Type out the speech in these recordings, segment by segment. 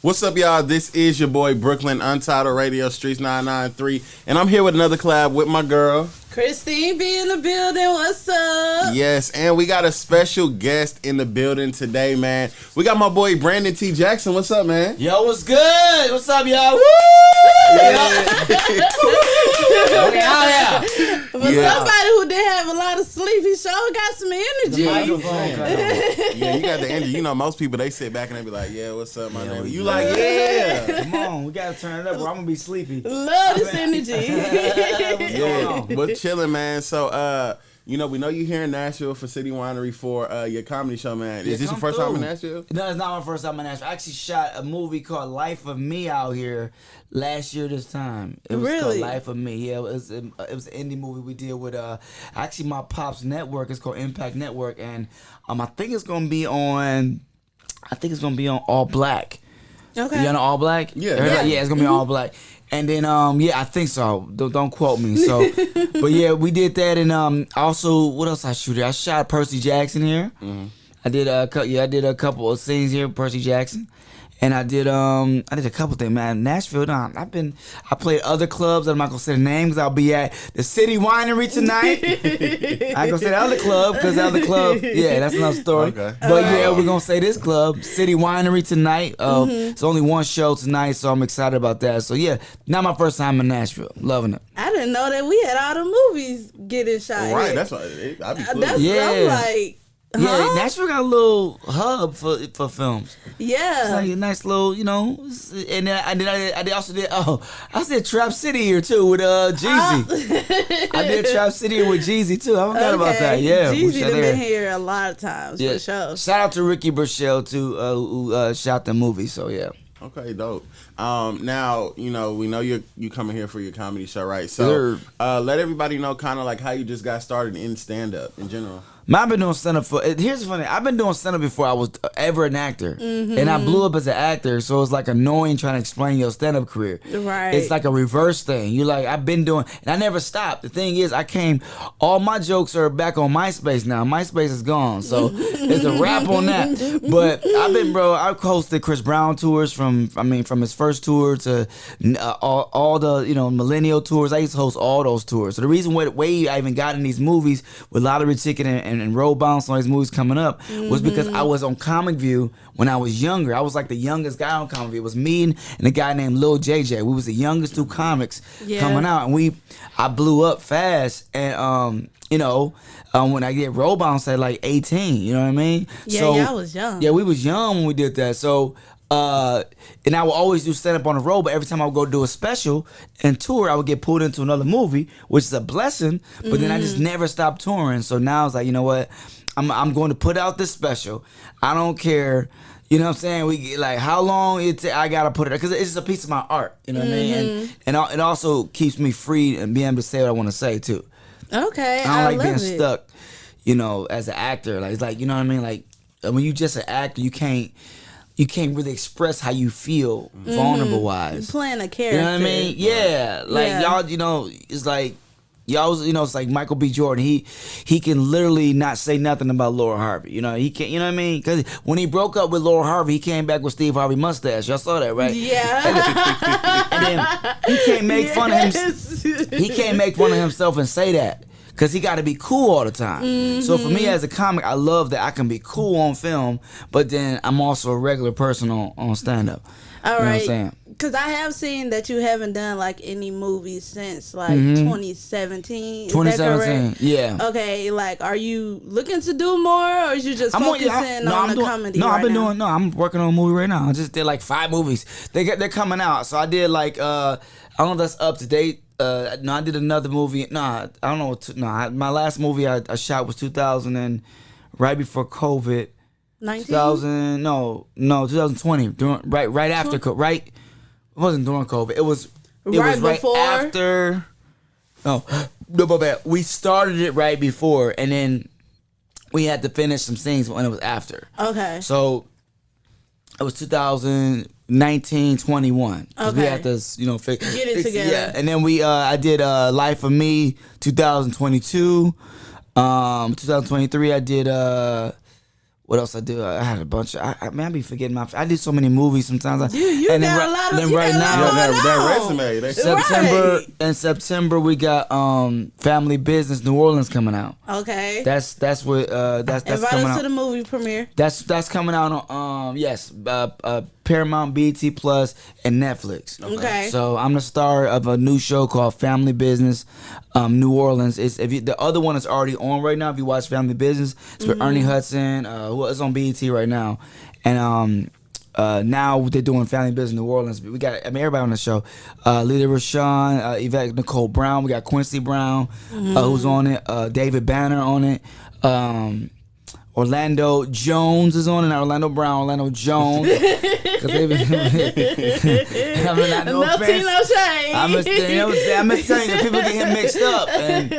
What's up, y'all? This is your boy Brooklyn Untitled Radio Streetz 993, and I'm here with another collab with my girl Christine B in the building. What's up? Yes, and we got a special guest in the building today, man. We got my boy Brandon T. Jackson. What's up, man? Yo, what's good? What's up, y'all? Woo! Yeah. For somebody who didn't have a lot of sleep, he sure got some energy. Yeah, you got the energy. You know, most people, they sit back and they be like, yeah, what's up, my nigga? You like, yeah. Come on, we gotta turn it up or I'm gonna be sleepy. Love this energy. What's going on? But chilling, man. So, you know, we know you here in Nashville for City Winery for your comedy show, man. Is this your first time in Nashville? No, it's not my first time in Nashville. I actually shot a movie called Life of Me out here last year this time. It was called Life of Me. Yeah, it was an indie movie we did with actually my pop's network. It's called Impact Network, and I think it's gonna be on All Black. Okay. You on All Black? Yeah. Yeah, it's gonna be All Black. And then yeah, I think so. Don't quote me. So, but yeah, we did that, and also what else I shoot? I shot Percy Jackson here. Mm-hmm. I did a couple of scenes here, Percy Jackson. And I did a couple things, man. Nashville, I played other clubs. I'm not gonna say the names. I'll be at the City Winery tonight. I ain't gonna say the other club because the other club, yeah, that's another story. Okay. But yeah, we're gonna say this club, City Winery tonight. It's only one show tonight, so I'm excited about that. So yeah, not my first time in Nashville. Loving it. I didn't know that we had all the movies getting shot. Right, here. that's what I'd be cool. Yeah. I'm like, Yeah, huh? Nashville got a little hub for films. Yeah. It's like a nice little, you know, and then I said Trap City here too with Jeezy. I did Trap City with Jeezy too. I forgot about that. Yeah, Jeezy done been here a lot of times for sure. Shout out to Ricky Burchell too, who shot the movie. So yeah. Okay, dope. Now, you know, we know you coming here for your comedy show, right? So let everybody know kind of like how you just got started in stand-up in general. I've been doing stand-up here's the funny, I've been doing stand-up before I was ever an actor. Mm-hmm. And I blew up as an actor, so it's like annoying trying to explain your stand-up career. Right. It's like a reverse thing. You like, I've been doing, and I never stopped. The thing is, all my jokes are back on MySpace now. MySpace is gone, so there's a wrap on that. But I've hosted Chris Brown tours from his first tour to all the, you know, millennial tours. I used to host all those tours. So the reason way I even got in these movies with Lottery Ticket and Road Bounce on these movies coming up was because I was on Comic View when I was younger. I was like the youngest guy on Comic View. It was me and a guy named Lil JJ. We was the youngest two comics coming out, and I blew up fast. And you know, when I get Road Bounce at like 18, you know what I mean? Yeah, so, I was young. Yeah, we was young when we did that. So. And I would always do stand up on the road, but every time I would go do a special and tour, I would get pulled into another movie, which is a blessing. But then I just never stopped touring. So now it's like, you know what? I'm going to put out this special. I don't care. You know what I'm saying? We get like how long I gotta put it because it's just a piece of my art. You know what I mean? And it also keeps me free and being able to say what I want to say too. Okay, I don't like being it. stuck. You know, as an actor, like it's like, you know what I mean? Like when you just an actor, you can't really express how you feel vulnerable wise. Playing a character. You know what I mean? Yeah. Like y'all, you know, it's like y'all, you know, it's like Michael B. Jordan. He can literally not say nothing about Laura Harvey. You know, he can't, you know what I mean? Because when he broke up with Laura Harvey, he came back with Steve Harvey mustache. Y'all saw that, right? Yeah. And then he can't make fun of him. He can't make fun of himself and say that. Because he got to be cool all the time. Mm-hmm. So for me as a comic, I love that I can be cool on film, but then I'm also a regular person on stand-up. All you know right. what I'm saying? Because I have seen that you haven't done like any movies since like 2017. 2017, yeah. Okay, like are you looking to do more or is you just focusing on the comedy I'm working on a movie right now. I just did like 5 movies. They're coming out. So I did like, I don't know if that's up to date. No, I did another movie. I don't know. My last movie I shot was 2000 and right before COVID. 19? 2020. Right after COVID. It wasn't during COVID. It was right before? After. No, my bad. We started it right before, and then we had to finish some scenes when it was after. Okay. So it was 2019, 21. Because we had to, you know, get it together. Yeah, and then I did Life of Me 2022. 2023 I did What else I do? I had a bunch of. I be forgetting I did so many movies sometimes. You and got then, a lot of. Then right now, that resume. In September we got Family Business New Orleans coming out. Okay. That's what that's Invite coming us out. to the movie premiere. That's coming out on Paramount, BET Plus, and Netflix. Okay. So I'm the star of a new show called Family Business New Orleans. The other one is already on right now. If you watch Family Business, it's with Ernie Hudson. Who is on BET right now, and now they're doing Family Business New Orleans. We got everybody on the show. Lita Rashawn, Yvette Nicole Brown. We got Quincy Brown, who's on it. David Banner on it. Orlando Jones is on it. Not Orlando Brown, Orlando Jones. Cause they been, I mean, not no offense. No shame. I'm just saying that people get him mixed up, and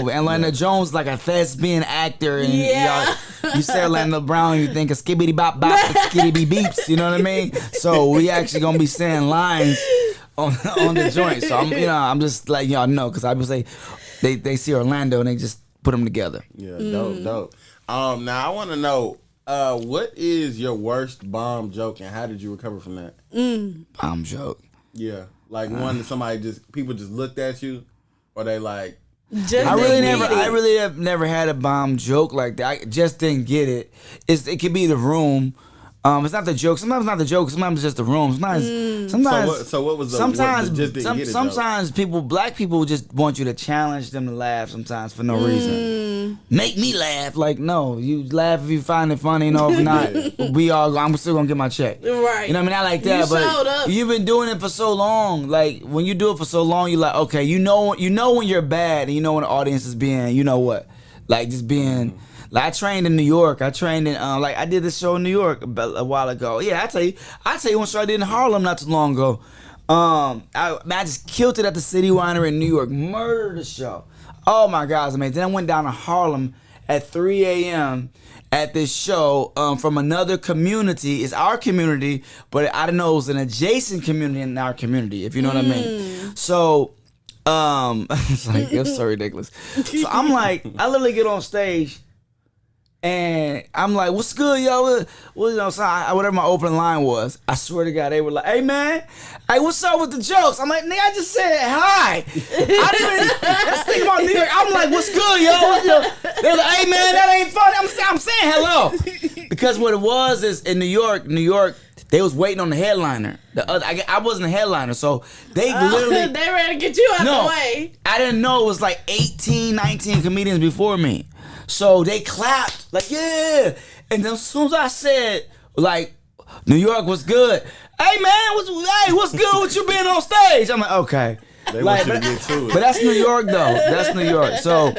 Orlando Jones is like a thespian actor, and you say Orlando Brown, you think of skibbity bop bop, skitty beeps. You know what I mean? So we actually gonna be saying lines on the joint. So I'm just like y'all know, cause I would say they see Orlando and they just put them together. Yeah, dope. Now I want to know, what is your worst bomb joke and how did you recover from that? Bomb joke. Yeah, like one that people just looked at you, or they like. I really have never had a bomb joke like that. I just didn't get it. It could be the room. It's not the joke. Sometimes it's not the joke. Sometimes it's just the room. Sometimes. So what was the? Sometimes what just didn't get it, sometimes black people just want you to challenge them to laugh. Sometimes for no reason. Make me laugh. Like no, you laugh if you find it funny. No, if not, I'm still gonna get my check. Right. You know what I mean? I like that. But you've been doing it for so long. Like when you do it for so long, you're like, okay, you know when you're bad, and you know when the audience is being, you know what, like just being. Like I trained in New York. I trained in I did this show in New York a while ago. Yeah, I tell you one show I did in Harlem not too long ago. I just killed it at the City Winery in New York. Murdered the show. Oh my God, it was amazing. Then I went down to Harlem at 3 a.m. at this show from another community. It's our community, but I didn't know it was an adjacent community in our community, if you know what I mean. So it's like it's so ridiculous. So I'm like, I literally get on stage. And I'm like, what's good, yo? Whatever my opening line was, I swear to God, they were like, hey, man, hey, what's up with the jokes? I'm like, nigga, I just said hi. Let's think about New York. I'm like, what's good, yo? They were like, hey, man, that ain't funny. I'm saying hello. Because what it was is in New York, they was waiting on the headliner. I wasn't a headliner, so they literally... They ready to get you out the way. I didn't know it was like 18, 19 comedians before me. So they clapped, like, yeah. And then as soon as I said, like, New York was good. Hey, man, what's good with you being on stage? I'm like, okay. They want you to get to it. But that's New York, though. That's New York. So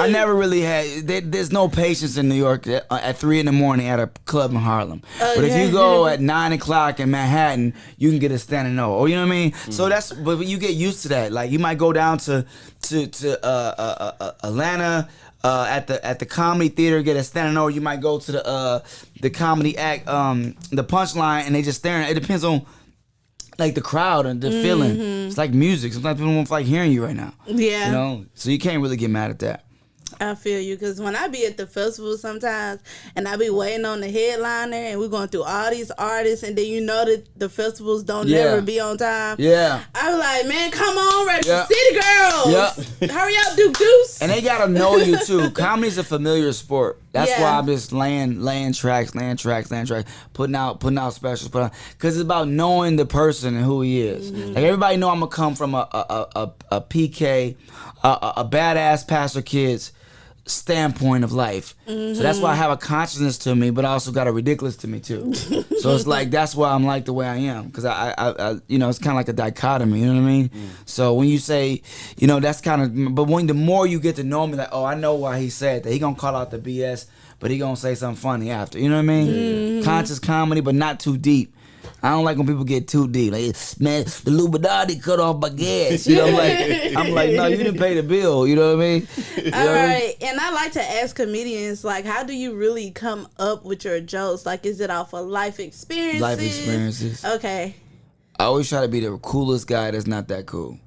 I never really had, there's no patience in New York at 3 in the morning at a club in Harlem. But if you go at 9 o'clock in Manhattan, you can get a standing O. You know what I mean? So but you get used to that. Like, you might go down to Atlanta, at the comedy theater, get a standing over. You might go to the comedy act, the punchline, and they just staring. It depends on like the crowd and the feeling. It's like music. Sometimes people don't like hearing you right now. Yeah. You know, so you can't really get mad at that. I feel you, because when I be at the festival sometimes and I be waiting on the headliner and we're going through all these artists and then you know that the festivals don't never be on time. Yeah. I be like, man, come on, Red City Girls. Yep. Hurry up, Duke Deuce. And they got to know you too. Comedy's a familiar sport. That's why I'm just laying tracks, putting out specials, because it's about knowing the person and who he is. Like everybody know I'm gonna come from a PK, a badass pastor kid's standpoint of life. So that's why I have a consciousness to me, but I also got a ridiculous to me too. So it's like that's why I'm like the way I am, because I you know, it's kind of like a dichotomy. You know what I mean? So when you say, you know, that's kind of, but when the more you get to know me, like, oh, I know why he said that. He gonna call out the BS, but he gonna say something funny after. You know what I mean? Conscious comedy, but not too deep. I don't like when people get too deep. Like, man, the Illuminati cut off my gas. You know, I'm like, no, you didn't pay the bill. You know what I mean? All right. And I like to ask comedians, like, how do you really come up with your jokes? Like, is it off of life experiences? Life experiences. Okay. I always try to be the coolest guy that's not that cool.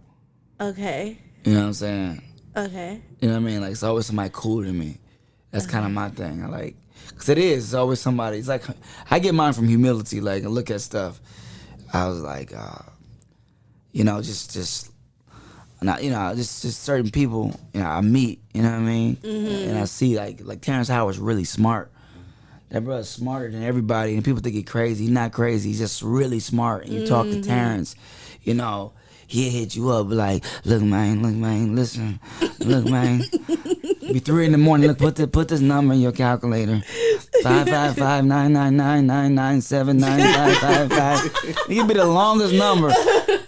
Okay. You know what I'm saying? Okay. You know what I mean? Like, it's always somebody cooler than me. That's kind of my thing. I like, because it's always somebody. It's like, I get mine from humility, like, I look at stuff. I was like, just certain people, I meet, you know what I mean? Mm-hmm. And I see, like Terrence Howard's really smart. That brother's smarter than everybody, and people think he's crazy. He's not crazy. He's just really smart. And you talk to Terrence, he'll hit you up like, look, man, listen. Look, man. Be 3 in the morning. Look, put this number in your calculator. 555-999-997-9555. It can be the longest number.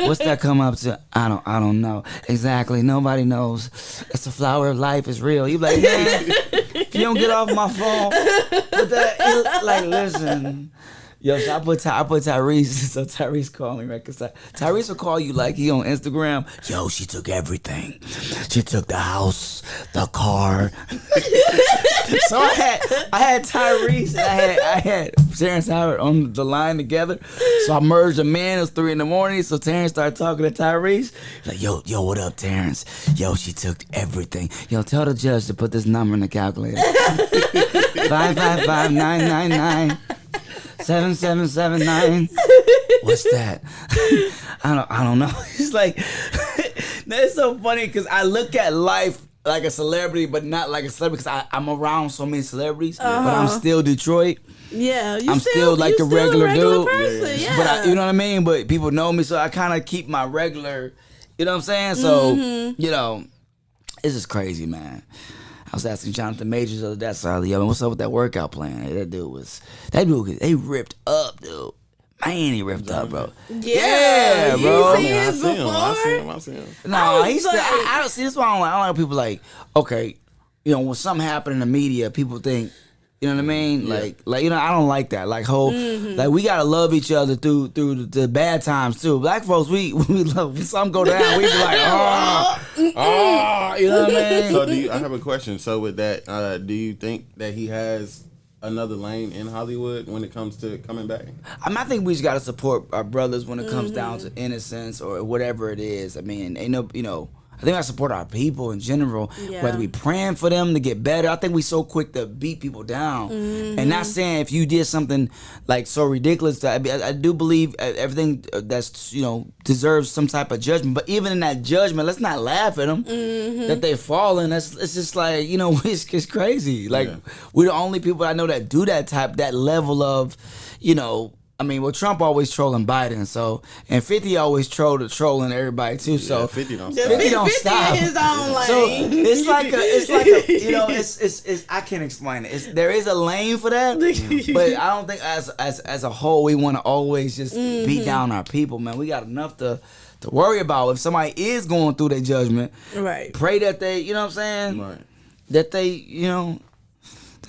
What's that come up to? I don't know. Exactly. Nobody knows. It's the flower of life. It's real. You be like, man, if you don't get off my phone, put that, like, listen. Yo, so I put Tyrese. So Tyrese called me, right? Cause Tyrese will call you like he on Instagram. Yo, she took everything. She took the house, the car. So I had Tyrese and I had Terrence Howard on the line together. So I merged them in. It was 3 in the morning. So Terrence started talking to Tyrese. Like, yo, what up, Terrence? Yo, she took everything. Yo, tell the judge to put this number in the calculator. 555-999. 7779. What's that? I don't know. It's like, that's so funny because I look at life like a celebrity, but not like a celebrity because I'm around so many celebrities, but I'm still Detroit. Yeah, I'm still like the regular dude. Person, yeah. But you know what I mean? But people know me, so I kind of keep my regular, you know what I'm saying? So, it's just crazy, man. I was asking Jonathan Majors the other day, I said, yo, what's up with that workout plan? That dude, they ripped up, dude. Man, he ripped up, bro. Yeah, bro. I see him. No, he's still, I don't see, this is why I don't like people like, okay, when something happened in the media, people think, you know what I mean? Yeah. Like I don't like that. Like like we gotta love each other through the bad times too. Black folks, we love when something go down, we be like, you know what I mean? So I have a question. So with that, do you think that he has another lane in Hollywood when it comes to coming back? I think we just gotta support our brothers when it comes down to innocence or whatever it is. I mean, I think I support our people in general, whether we praying for them to get better. I think we so quick to beat people down. And not saying if you did something like so ridiculous, I do believe everything that's, deserves some type of judgment. But even in that judgment, let's not laugh at them that they're falling. It's just like, it's crazy. Like, we're the only people I know that do that level of, Trump always trolling Biden, and 50 always trolling everybody too. So 50 don't stop. 50 don't stop. His own lane. So it's like I can't explain it. There is a lane for that, but I don't think as a whole we want to always just beat down our people, man. We got enough to worry about. If somebody is going through their judgment, right? Pray that they, you know what I'm saying, right? That they, that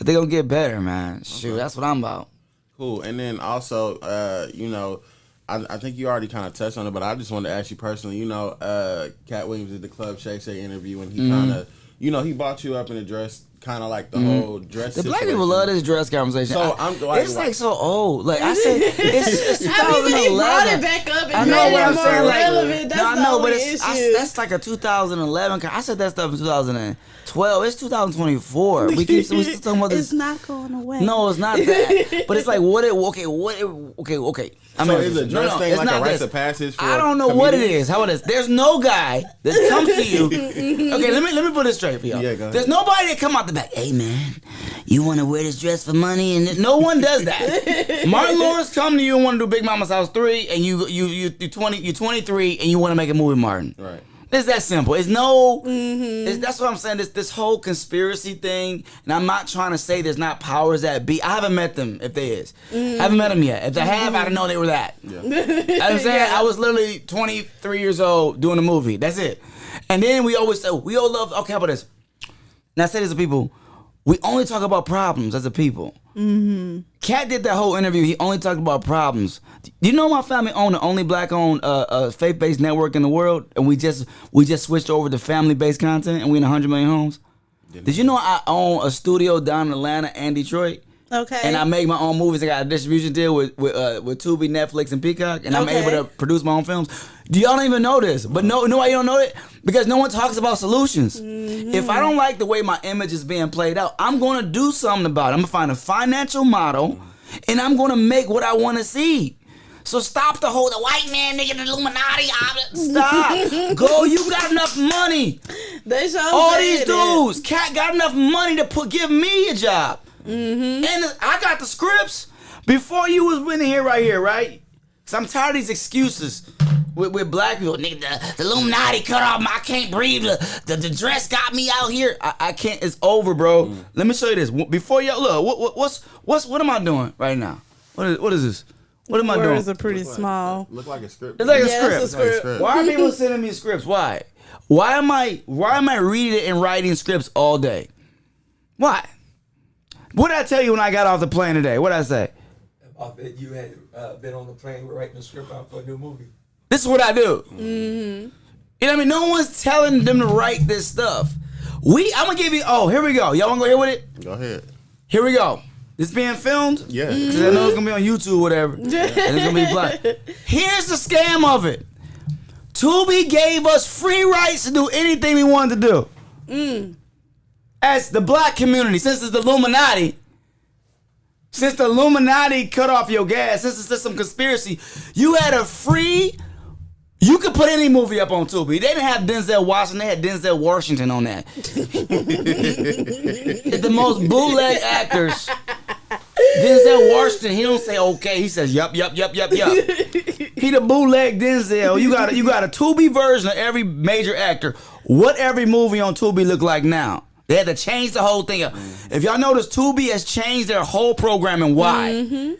they gonna get better, man. Shoot, that's what I'm about. Cool. And then also, I think you already kind of touched on it, but I just wanted to ask you personally, Katt Williams did the Club Shay Shay interview, and he kind of, he bought you up in a dress, kind of like the whole dress The situation. black people love this dress conversation. So I'm like, it's like so old. Like I said, it's 2011. He brought it back up and I know made what it I'm more saying. relevant. That's I the know, but only issue. that's like a 2011. I said that stuff in 2012. It's 2024. We still talking about this. It's not going away. No, it's not that. But it's like okay. I mean, is a dress thing like a rite of passage for I don't know what it is. How it is. There's no guy that comes to you. Okay, let me put it straight for y'all. Yeah, go ahead. There's nobody that come out the back. Hey man, you want to wear this dress for money? And no one does that. Martin Lawrence come to you and want to do Big Mama's House 3, and you're 23 and you want to make a movie, Martin. Right. It's that simple. It's no. That's what I'm saying. This whole conspiracy thing, and I'm not trying to say there's not powers that be. I haven't met them. If there is, I haven't met them yet. If they have, I didn't know they were that. Yeah. You know what I'm saying? I was literally 23 years old doing a movie. That's it. And then we always say we all love. Okay, how about this? Now I say this to people. We only talk about problems as a people. Katt did that whole interview. He only talked about problems. You know, my family owned the only black-owned faith-based network in the world, and we just switched over to family-based content, and we in 100 million homes. Did you know I own a studio down in Atlanta and Detroit? Okay. And I make my own movies. I got a distribution deal with Tubi, Netflix, and Peacock, and I'm able to produce my own films. Y'all don't even know this, but know why you don't know it? Because no one talks about solutions. Mm-hmm. If I don't like the way my image is being played out, I'm going to do something about it. I'm going to find a financial model, and I'm going to make what I want to see. So stop the white man, nigga, the Illuminati. Stop. Go, you got enough money. They show all these dudes. Katt got enough money to give me a job. Mm-hmm. And I got the scripts before you was winning here, right? Because I'm tired of these excuses with black people. Nigga, the Illuminati cut off I can't breathe. The dress got me out here. I can't. It's over, bro. Mm. Let me show you this. Before y'all look, what am I doing right now? What is this? What am I doing? Words are pretty small. Look like a script. It's like a script. Why are people sending me scripts? Why? Why am I reading and writing scripts all day? Why? What did I tell you when I got off the plane today? What did I say? You had been on the plane writing a script out for a new movie. This is what I do. Mm-hmm. You know what I mean? No one's telling them to write this stuff. I'm going to give you, here we go. Y'all want to go here with it? Go ahead. Here we go. This being filmed? Yeah. Because I know it's going to be on YouTube or whatever. And it's going to be black. Here's the scam of it. Tubi gave us free rights to do anything we wanted to do. Mm. As the black community, since it's the Illuminati, cut off your gas, since it's just some conspiracy, you had a free, you could put any movie up on Tubi. They didn't have Denzel Washington, they had Denzel Washington on that. It's the most bootleg actors. Denzel Washington, he don't say okay, he says yup. He the bootleg Denzel. You got a Tubi version of every major actor. What every movie on Tubi look like now? They had to change the whole thing up. Mm-hmm. If y'all notice, Tubi has changed their whole programming. Why? Mm-hmm.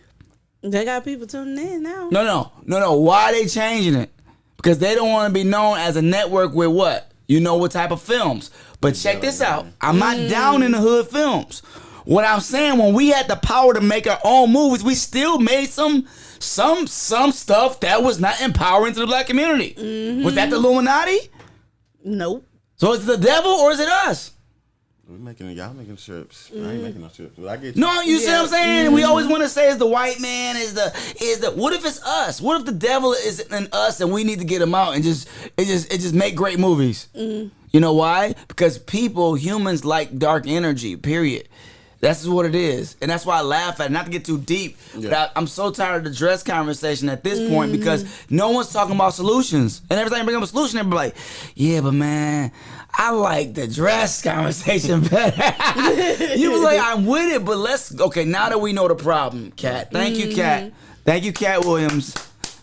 They got people tuning in now. No. Why are they changing it? Because they don't want to be known as a network with what? You know what type of films. But check this out. I'm not down in the hood films. What I'm saying, when we had the power to make our own movies, we still made some stuff that was not empowering to the black community. Mm-hmm. Was that the Illuminati? Nope. So is it the devil or is it us? Y'all making strips. I ain't making no strips. But I get you. No, you see what I'm saying? Mm-hmm. We always want to say it's the white man, is the what if it's us? What if the devil is in us and we need to get him out and just make great movies? Mm-hmm. You know why? Because humans like dark energy, period. That's what it is. And that's why I laugh at it. Not to get too deep, but I'm so tired of the dress conversation at this point because no one's talking about solutions. And every time you bring up a solution, everybody like, yeah, but man, I like the dress conversation better. You was like, I'm with it, but okay, now that we know the problem, Katt. Thank you, Katt. Thank you, Katt Williams,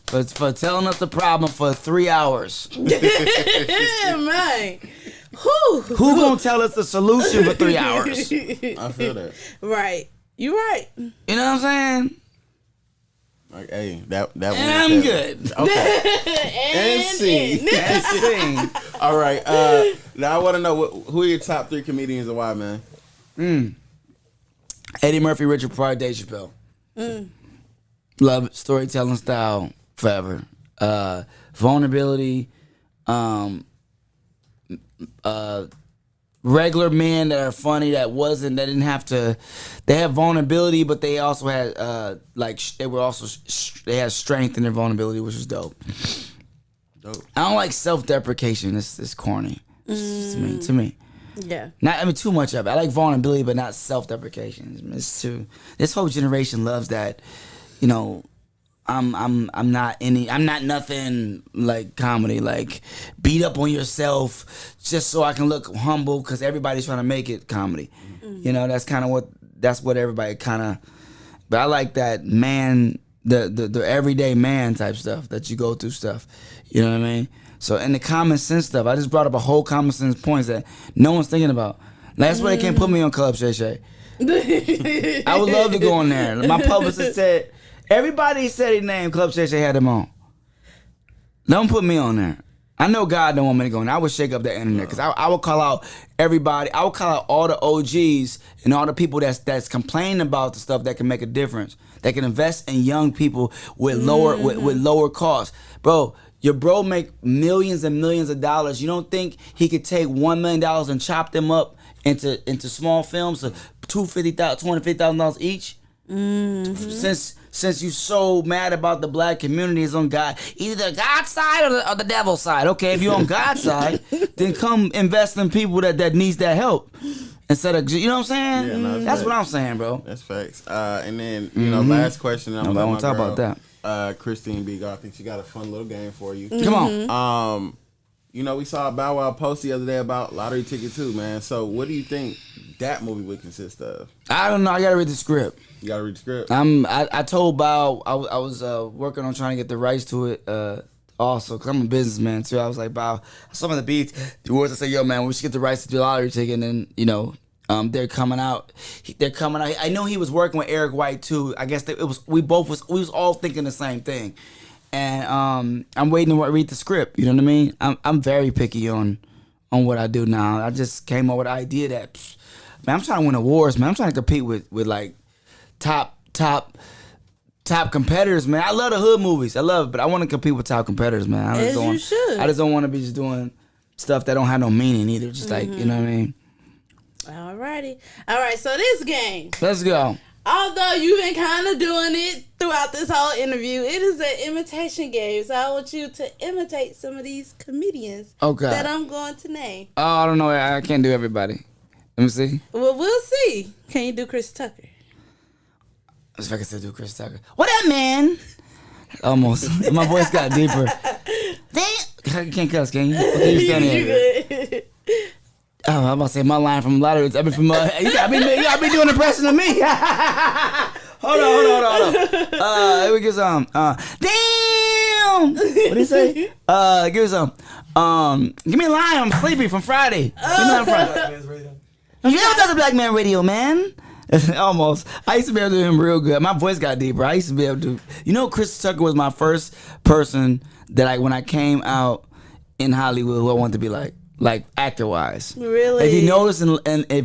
for telling us the problem for 3 hours. Man. Who gonna tell us the solution for 3 hours? I feel that. Right. You right. You know what I'm saying? Like, hey, that I'm good. Okay. and scene. All right. Now I want to know who are your top 3 comedians and why, man? Eddie Murphy, Richard Pryor, Dave Chappelle. Love it. Storytelling style forever. Vulnerability. Regular men that are funny that didn't have to. They have vulnerability, but they also had they had strength in their vulnerability, which was dope. I don't like self-deprecation. It's corny. To me. Yeah. Too much of it. I like vulnerability, but not self-deprecation. It's too. This whole generation loves that. You know, I'm not nothing like comedy. Like beat up on yourself just so I can look humble because everybody's trying to make it comedy. Mm-hmm. You know, that's what everybody kind of. But I like that man, the everyday man type stuff that you go through stuff. You know what I mean? So in the common sense stuff, I just brought up a whole common sense points that no one's thinking about. That's why they can't put me on Club Shay Shay. I would love to go on there. My publicist said. Everybody said his name, Club Shay Shay had him on. Don't put me on there. I know God don't want me to go on there. I would shake up the internet because I would call out everybody. I would call out all the OGs and all the people that's complaining about the stuff that can make a difference. That can invest in young people with lower costs. Bro, your bro make millions and millions of dollars. You don't think he could take $1 million and chop them up into small films of $250,000 each? Since you so mad about the black community is on God, either God's side or the devil's side. Okay, if you're on God's side, then come invest in people that needs that help. Instead of, you know what I'm saying? Yeah, no, that's what I'm saying, bro. That's facts. And then, you know, last question. I want to talk about that. Christine B. I think she got a fun little game for you. Come on. You know, we saw a Bow Wow post the other day about Lottery Ticket 2, man. So what do you think that movie would consist of? I don't know. I got to read the script. You got to read the script? I told Bow I was working on trying to get the rights to it also, because I'm a businessman, too. I was like, Bow, some of the beats, the words I say, yo, man, we should get the rights to the Lottery Ticket, and then, you know, they're coming out. I know he was working with Eric White, too. I guess we was all thinking the same thing. And I'm waiting to read the script. You know what I mean? I'm very picky on what I do now. I just came up with the idea that, man, I'm trying to win awards, man. I'm trying to compete with like top competitors, man. I love the hood movies. I love it, but I want to compete with top competitors, man. As you should. I just don't want to be just doing stuff that don't have no meaning either. Just like, you know what I mean? Alrighty. All right, so this game. Let's go. Although you've been kind of doing it throughout this whole interview, it is an imitation game. So I want you to imitate some of these comedians that I'm going to name. Oh, I don't know. I can't do everybody. Let me see. Well, we'll see. Can you do Chris Tucker? Let's see if I can still do Chris Tucker. What up, man? Almost. My voice got deeper. Damn. I can't cuss, can you? Okay, you stand here. Oh, I'm about to say my line from Lottery. I mean, from you gotta be doing impression of me. Hold on. Here we go. Some. Damn. What did he say? Give me some. Give me a line. I'm sleepy from Friday. Give me a line from Friday. You never done the Black Man Radio, man. Almost. I used to be able to do him real good. My voice got deeper. I used to be able to. You know, Chris Tucker was my first person that when I came out in Hollywood, who I wanted to be like actor wise. Really? If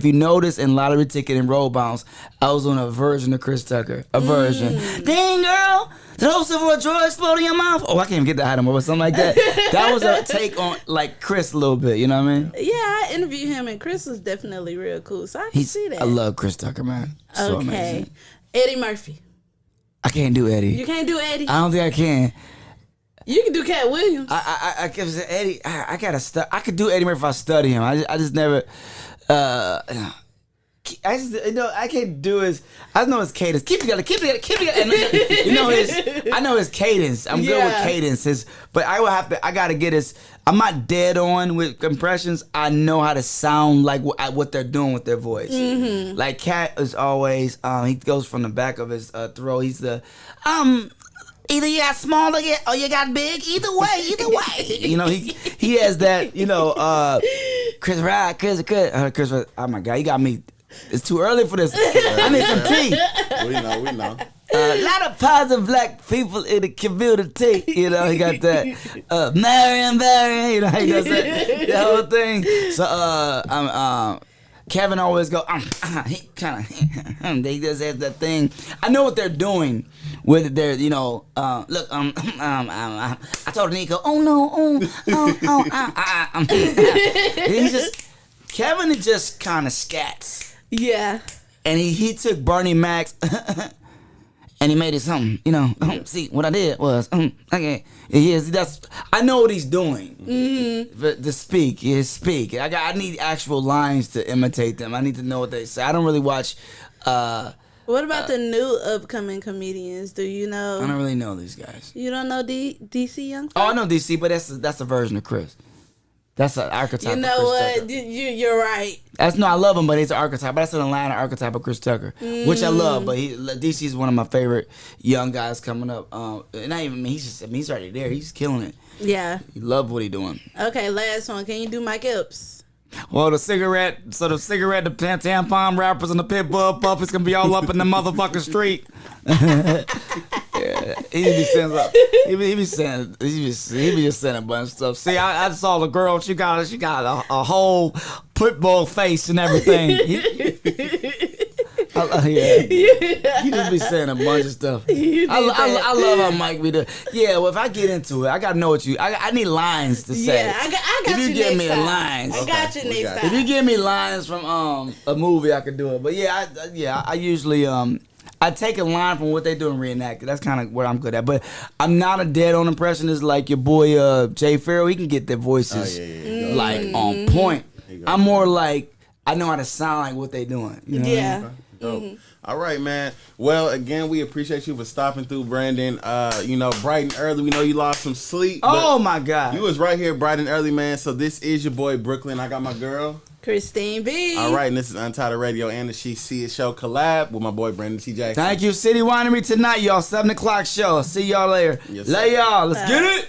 you notice in Lottery Ticket and Roll Bounce, I was on a version of Chris Tucker. A version. Dang, girl, did those silver drawer explode in your mouth? Oh, I can't even get that item or something like that. That was a take on like Chris a little bit, you know what I mean? Yeah, I interviewed him and Chris was definitely real cool. So I can see that. I love Chris Tucker, man. So okay. amazing. Eddie Murphy. I can't do Eddie. You can't do Eddie? I don't think I can. You can do Katt Williams. I Eddie. I gotta study. I could do Eddie Murphy if I study him. I just never. I can't do his. I know his cadence. Keep together. And, I know his cadence. I'm good with cadences, but I will have to. I gotta get his. I'm not dead on with impressions. I know how to sound like what they're doing with their voice. Mm-hmm. Like Katt is always. He goes from the back of his throat. He's the either you got small or you got big. Either way. You know, he has that, you know, Chris. Oh my God, you got me. It's too early for this. I need some tea. We know. A lot of positive black people in the community. You know, he got that. Marion, you know, he does that whole thing. So, Kevin always go, he kind of, they just have that thing. I know what they're doing with their, you know, look, I told Nico, he's just, Kevin is just kind of scats. Yeah. And he took Bernie Mac's and he made it something, you know. See, what I did was, okay, yes, I know what he's doing. Mm-hmm. But to speak. I need actual lines to imitate them. I need to know what they say. I don't really watch. What about the new upcoming comedians? Do you know? I don't really know these guys. You don't know DC Young? Oh, I know DC, but that's a version of Chris. That's an archetype. You know of Chris what? Tucker. You're right. I love him, but he's an archetype. But that's an Atlanta archetype of Chris Tucker, which I love. But DC is one of my favorite young guys coming up. And not even he's already there. He's killing it. Yeah. You love what he's doing. Okay, last one. Can you do Mike Epps? Well, the cigarette, the tampon rappers, and the pit bull puppies can be all up in the motherfucking street. Yeah, he be just saying a bunch of stuff. See, I saw the girl. She got a whole pit bull face and everything. He just be saying a bunch of stuff. I love how Mike be doing. Yeah, well, if I get into it, I gotta know what I need lines to say. Yeah, I got if you give next me time. lines, I got you next time. If you give me lines from a movie, I could do it. But I usually I take a line from what they do and reenact it. That's kind of what I'm good at. But I'm not a dead-on impressionist like your boy Jay Farrell. He can get their voices like on point. I'm more like I know how to sound like what they doing. You know yeah. What I mean? Dope. All right, man. Well, again, we appreciate you for stopping through, Brandon. You know, bright and early. We know you lost some sleep. Oh my God. You was right here bright and early, man. So this is your boy Brooklyn. I got my girl Christine B. All right, and this is Untitled Radio and the She See It Show collab with my boy Brandon T. Jackson. Thank you, City Winery tonight, y'all. 7 o'clock show. See y'all later. Yes, Lay y'all. Let's get it.